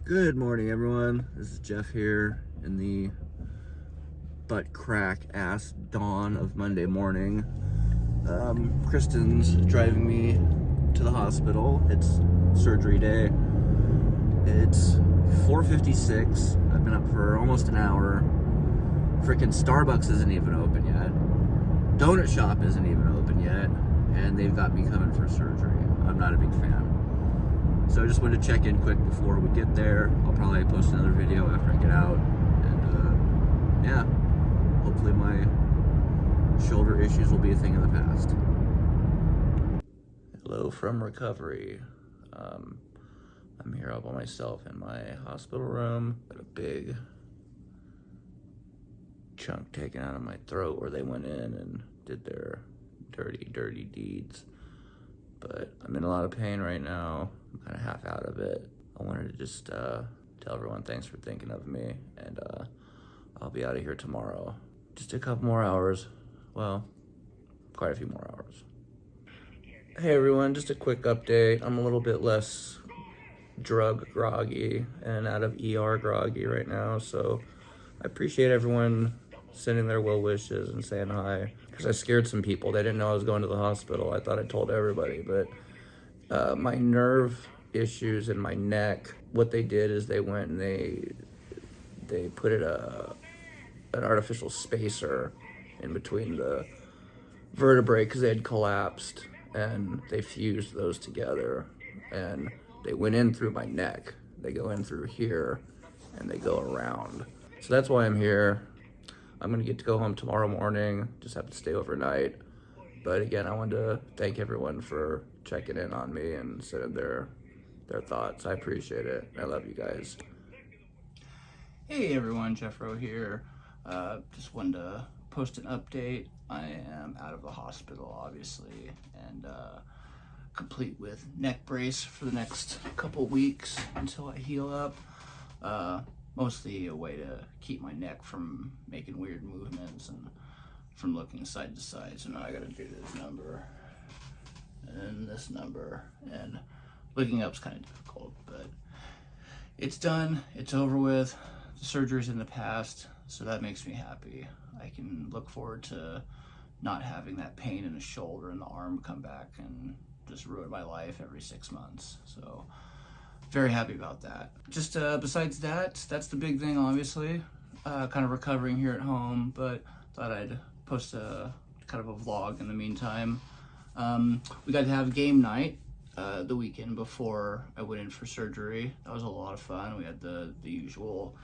Good morning, everyone. This is Jeff here in the butt crack ass dawn of Monday morning. Kristen's driving me to the hospital. It's surgery day. It's 4:56. I've been up for almost an hour. Freaking Starbucks isn't even open yet. Donut shop isn't even open yet. And they've got me coming for surgery. I'm not a big fan. So I just wanted to check in quick before we get there. I'll probably post another video after I get out. And yeah, hopefully my shoulder issues will be a thing of the past. Hello from recovery. I'm here all by myself in my hospital room. Got a big chunk taken out of my throat where they went in and did their dirty deeds. But I'm in a lot of pain right now. I'm kind of half out of it. I wanted to just tell everyone thanks for thinking of me, and I'll be out of here tomorrow. Just a couple more hours. Well, quite a few more hours. Hey everyone, just a quick update. I'm a little bit less drug groggy and out of ER groggy right now, so I appreciate everyone sending their well wishes and saying hi, because I scared some people. They didn't know I was going to the hospital. I thought I told everybody, but my nerve issues in my neck, what they did is they went and they put an artificial spacer in between the vertebrae because they had collapsed, and they fused those together, and they went in through my neck. They go in through here and they go around. So that's why I'm here. I'm gonna get to go home tomorrow morning, just have to stay overnight. But again, I wanted to thank everyone for checking in on me and sending their thoughts. I appreciate it. I love you guys. Hey everyone, Jeff Rowe here. Just wanted to post an update. I am out of the hospital, obviously, and complete with neck brace for the next couple weeks until I heal up. Mostly a way to keep my neck from making weird movements and from looking side to side. So now I gotta do this number and this number, and looking up's kind of difficult, but it's done, it's over with. The surgery's in the past, so that makes me happy. I can look forward to not having that pain in the shoulder and the arm come back and just ruin my life every 6 months. So very happy about that. Just besides that, that's the big thing, obviously. Kind of recovering here at home, but thought I'd post a kind of a vlog in the meantime. We got to have game night the weekend before I went in for surgery. That was a lot of fun. We had the usual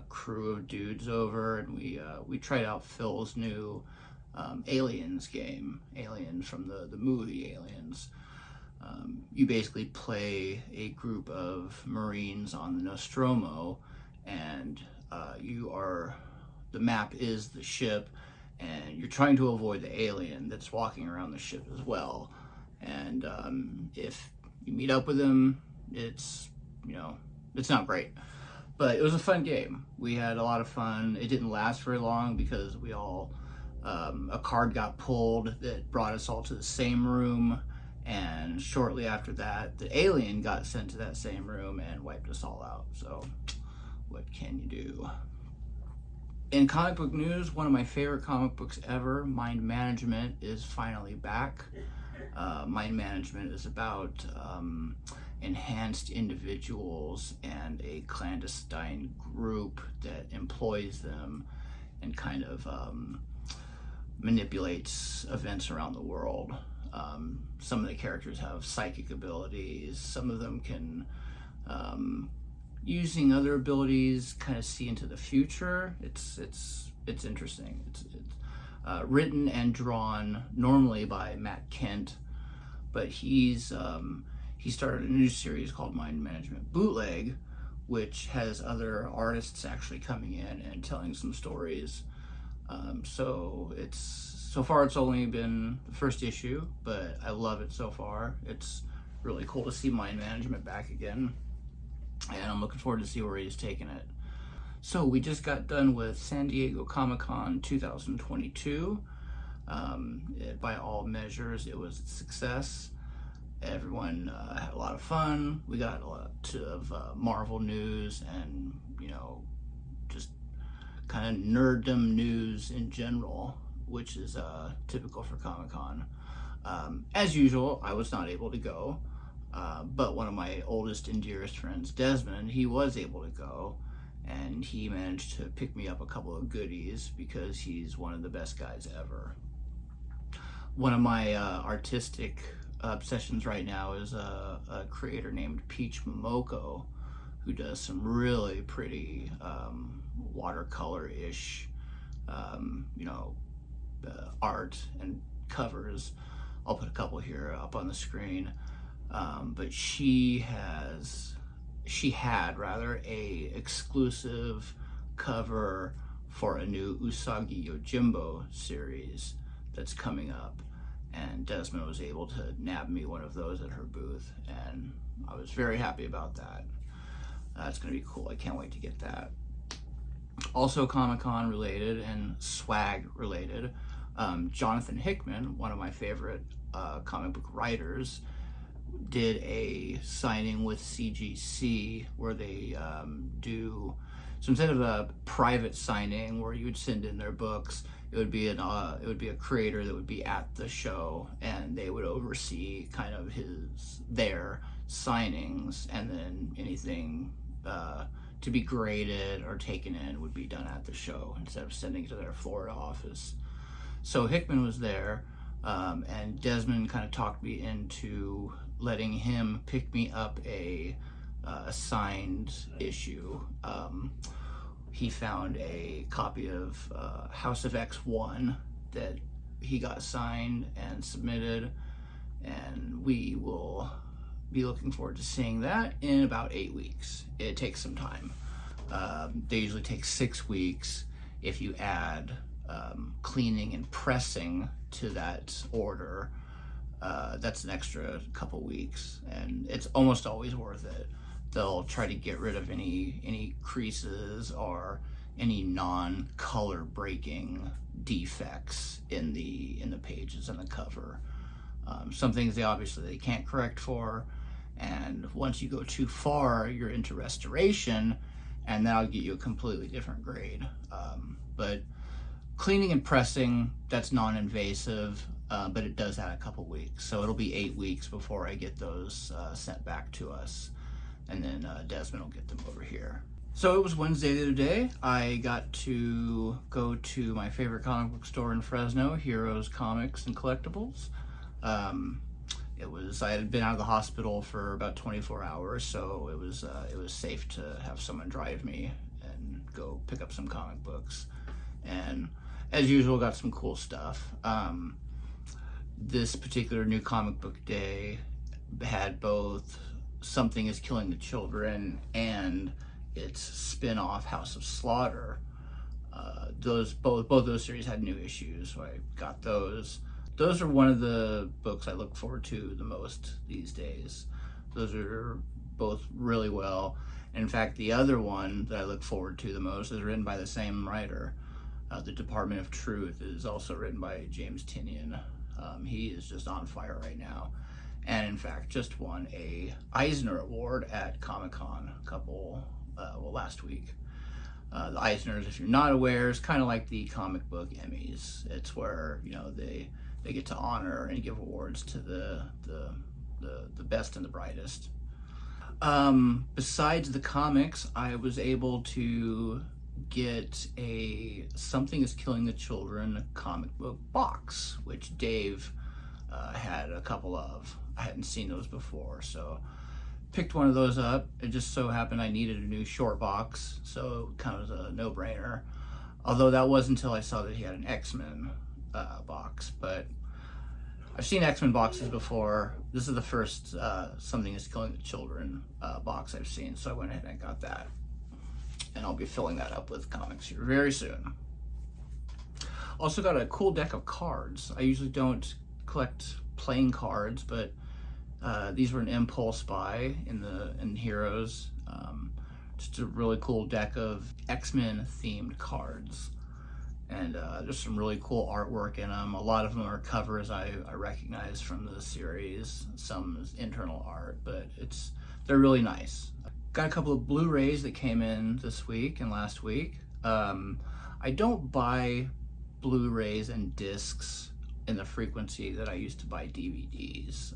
crew of dudes over, and we tried out Phil's new Aliens game, Alien from the movie Aliens. You basically play a group of Marines on the Nostromo, and the map is the ship, and you're trying to avoid the alien that's walking around the ship as well. And if you meet up with him, it's not great. But it was a fun game. We had a lot of fun. It didn't last very long because a card got pulled that brought us all to the same room, and shortly after that, the alien got sent to that same room and wiped us all out. So what can you do? In comic book news, one of my favorite comic books ever, Mind Management, is finally back. Mind Management is about enhanced individuals and a clandestine group that employs them and kind of manipulates events around the world. Some of the characters have psychic abilities. Some of them can, using other abilities, kind of see into the future. It's interesting. It's written and drawn normally by Matt Kent, but he started a new series called Mind Management Bootleg, which has other artists actually coming in and telling some stories. So far it's only been the first issue, but I love it so far. It's really cool to see Mind Management back again, and I'm looking forward to see where he's taking it. So we just got done with San Diego Comic-Con 2022. By all measures, it was a success. Everyone had a lot of fun. We got a lot of Marvel news and, just kind of nerddom news in general, which is typical for Comic-Con. As usual, I was not able to go, but one of my oldest and dearest friends, Desmond, he was able to go, and he managed to pick me up a couple of goodies because he's one of the best guys ever. One of my artistic obsessions right now is a creator named Peach Momoko, who does some really pretty watercolor-ish art and covers. I'll put a couple here up on the screen, but she had a exclusive cover for a new Usagi Yojimbo series that's coming up, and Desmond was able to nab me one of those at her booth, and I was very happy about that. That's going to be cool. I can't wait to get that. Also Comic-Con related and swag related, Jonathan Hickman, one of my favorite comic book writers, did a signing with sdcc where they do, so instead of a private signing where you would send in their books, it would be a creator that would be at the show, and they would oversee kind of their signings, and then anything to be graded or taken in would be done at the show instead of sending it to their Florida office. So Hickman was there, and Desmond kind of talked me into letting him pick me up a signed issue. He found a copy of House of X1 that he got signed and submitted, and we will be looking forward to seeing that in about 8 weeks. It takes some time. They usually take 6 weeks. If you add cleaning and pressing to that order, that's an extra couple weeks, and it's almost always worth it. They'll try to get rid of any creases or any non-color breaking defects in the pages and the cover. Some things they can't correct for, and once you go too far, you're into restoration, and that'll get you a completely different grade. But cleaning and pressing, that's non-invasive, but it does add a couple weeks. So it'll be 8 weeks before I get those sent back to us, and then Desmond will get them over here. So it was Wednesday the other day. I got to go to my favorite comic book store in Fresno, Heroes Comics and Collectibles. I had been out of the hospital for about 24 hours, so it was safe to have someone drive me and go pick up some comic books. And as usual, got some cool stuff. This particular new comic book day had both Something is Killing the Children and its spin-off House of Slaughter. Both those series had new issues, so I got those. Those are one of the books I look forward to the most these days. Those are both really well. And in fact, the other one that I look forward to the most is written by the same writer. The Department of Truth is also written by James Tynion. He is just on fire right now, and in fact just won a Eisner Award at Comic-Con last week. The Eisners, if you're not aware, is kind of like the comic book Emmys. It's where they get to honor and give awards to the best and the brightest. Besides the comics, I was able to get a Something is Killing the Children comic book box, which Dave had a couple of. I hadn't seen those before, so picked one of those up. It just so happened I needed a new short box, so it kind of was a no-brainer. Although that was until I saw that he had an X-Men box, but I've seen X-Men boxes before. This is the first Something is Killing the Children box I've seen, so I went ahead and got that. And I'll be filling that up with comics here very soon. Also got a cool deck of cards. I usually don't collect playing cards, but these were an impulse buy in Heroes. Just a really cool deck of X-Men themed cards. And there's some really cool artwork in them. A lot of them are covers I recognize from the series. Some is internal art, but they're really nice. Got a couple of Blu-rays that came in this week and last week. I don't buy Blu-rays and discs in the frequency that I used to buy DVDs.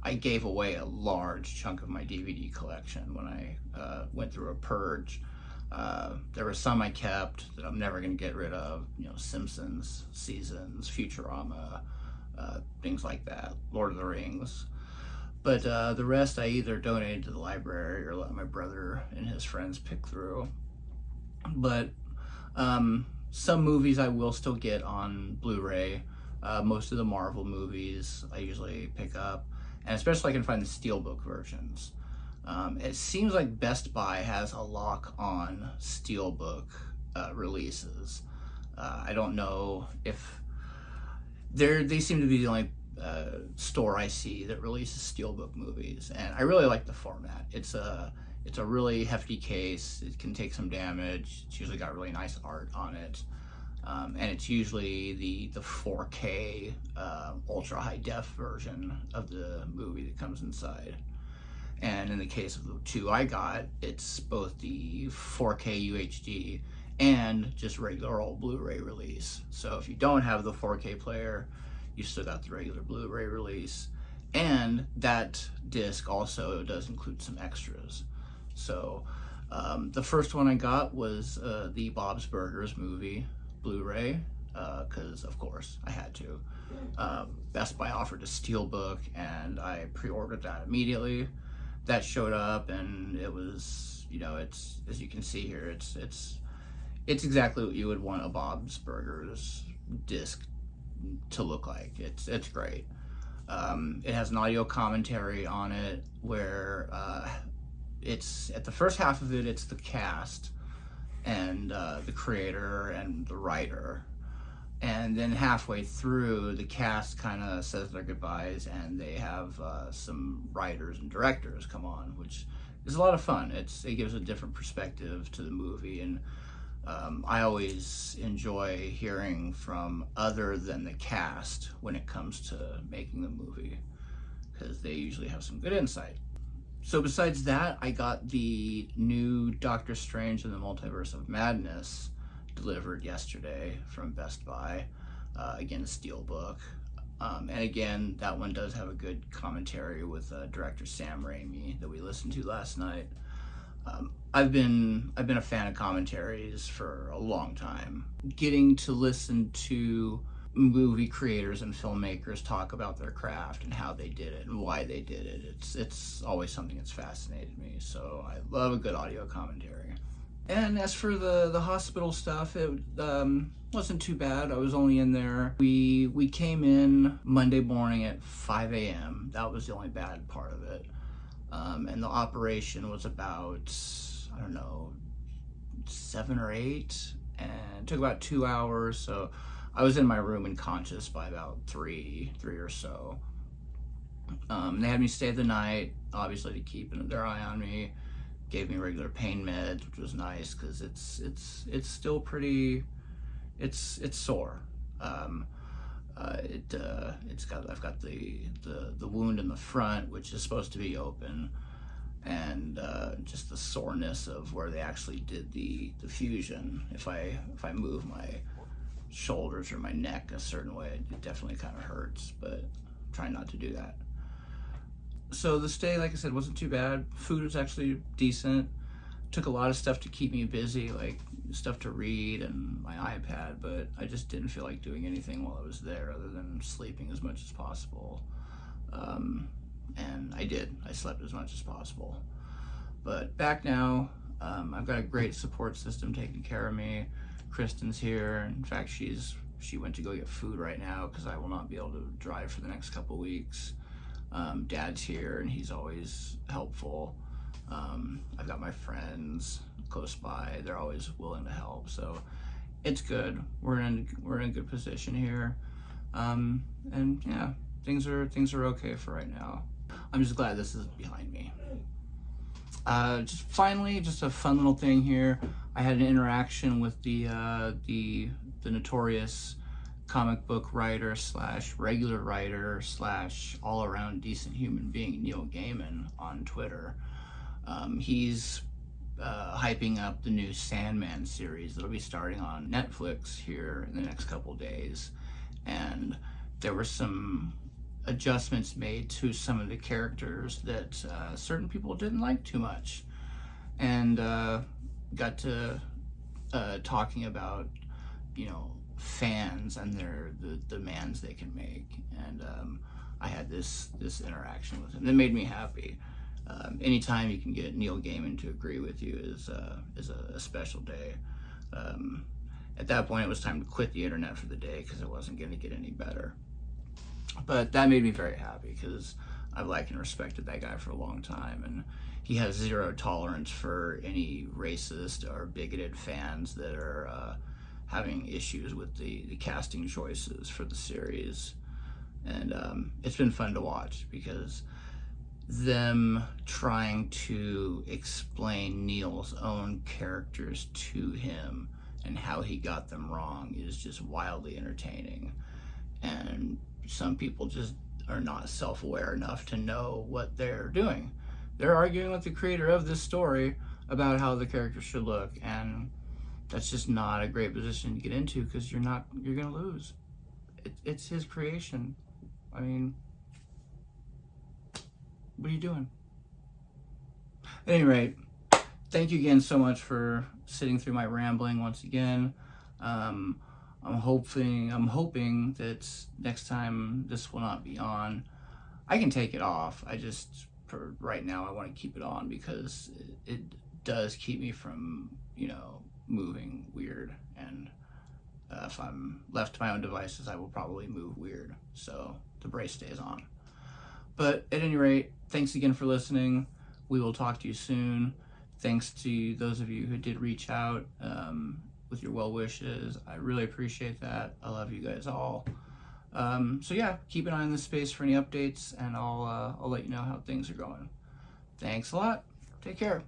I gave away a large chunk of my DVD collection when I went through a purge. There were some I kept that I'm never going to get rid of, Simpsons, Seasons, Futurama, things like that, Lord of the Rings. But the rest I either donated to the library or let my brother and his friends pick through. But some movies I will still get on Blu-ray. Most of the Marvel movies I usually pick up, and especially I can find the Steelbook versions. It seems like Best Buy has a lock on Steelbook releases. I don't know if they seem to be the only store I see that releases Steelbook movies, and I really like the format. It's a really hefty case. It can take some damage. It's usually got really nice art on it, and it's usually the 4K ultra high def version of the movie that comes inside. And in the case of the two I got, it's both the 4K UHD and just regular old Blu-ray release. So if you don't have the 4K player, you still got the regular Blu-ray release. And that disc also does include some extras. So the first one I got was the Bob's Burgers movie Blu-ray, because of course I had to. Best Buy offered a Steelbook, and I pre-ordered that immediately. That showed up, and it was, it's, as you can see here, it's exactly what you would want a Bob's Burgers disc to look like. It's great. It has an audio commentary on it where it's at the first half of it, it's the cast and the creator and the writer. And then halfway through, the cast kind of says their goodbyes, and they have some writers and directors come on, which is a lot of fun. It gives a different perspective to the movie, and I always enjoy hearing from other than the cast when it comes to making the movie, because they usually have some good insight. So besides that, I got the new Doctor Strange and the Multiverse of Madness delivered yesterday from Best Buy, again a Steelbook, and again that one does have a good commentary with director Sam Raimi that we listened to last night. I've been a fan of commentaries for a long time. Getting to listen to movie creators and filmmakers talk about their craft and how they did it and why they did it, it's always something that's fascinated me. So I love a good audio commentary. And as for the hospital stuff, it wasn't too bad. I was only in there. We came in Monday morning at 5 a.m. That was the only bad part of it. And the operation was about, 7 or 8, and it took about 2 hours. So I was in my room unconscious by about 3 or so. They had me stay the night, obviously to keep their eye on me. Gave me regular pain meds, which was nice because it's still pretty, it's sore. I've got the wound in the front, which is supposed to be open, and just the soreness of where they actually did the fusion. If I move my shoulders or my neck a certain way, it definitely kind of hurts, but I'm trying not to do that. So the stay, like I said, wasn't too bad. Food was actually decent. Took a lot of stuff to keep me busy, like stuff to read and my iPad, but I just didn't feel like doing anything while I was there other than sleeping as much as possible. And I did. I slept as much as possible. But back now, I've got a great support system taking care of me. Kristen's here. In fact, she went to go get food right now because I will not be able to drive for the next couple weeks. Dad's here and he's always helpful. I've got my friends close by. They're always willing to help. So it's good. We're in a good position here. And yeah, things are okay for right now. I'm just glad this is behind me. Just finally, just a fun little thing here. I had an interaction with the notorious comic book writer slash regular writer slash all around decent human being, Neil Gaiman, on Twitter. He's hyping up the new Sandman series that'll be starting on Netflix here in the next couple days, and there were some adjustments made to some of the characters that certain people didn't like too much, and got to talking about, you know, fans and their the demands they can make, and I had this interaction with him that made me happy. Anytime you can get Neil Gaiman to agree with you is a special day. At that point, it was time to quit the internet for the day because it wasn't going to get any better. But that made me very happy because I've liked and respected that guy for a long time, and he has zero tolerance for any racist or bigoted fans that are having issues with the casting choices for the series. And it's been fun to watch because them trying to explain Neil's own characters to him and how he got them wrong is just wildly entertaining. And some people just are not self-aware enough to know what they're doing. They're arguing with the creator of this story about how the character should look, and that's just not a great position to get into because you're gonna lose. It's his creation. I mean, what are you doing? At any rate, thank you again so much for sitting through my rambling once again. I'm hoping that next time this will not be on. I can take it off. I just, for right now, I want to keep it on because it does keep me from, you know, moving weird. And if I'm left to my own devices, I will probably move weird. So the brace stays on. But at any rate, thanks again for listening. We will talk to you soon. Thanks to those of you who did reach out with your well wishes. I really appreciate that. I love you guys all. So yeah, keep an eye on this space for any updates, and I'll let you know how things are going. Thanks a lot. Take care.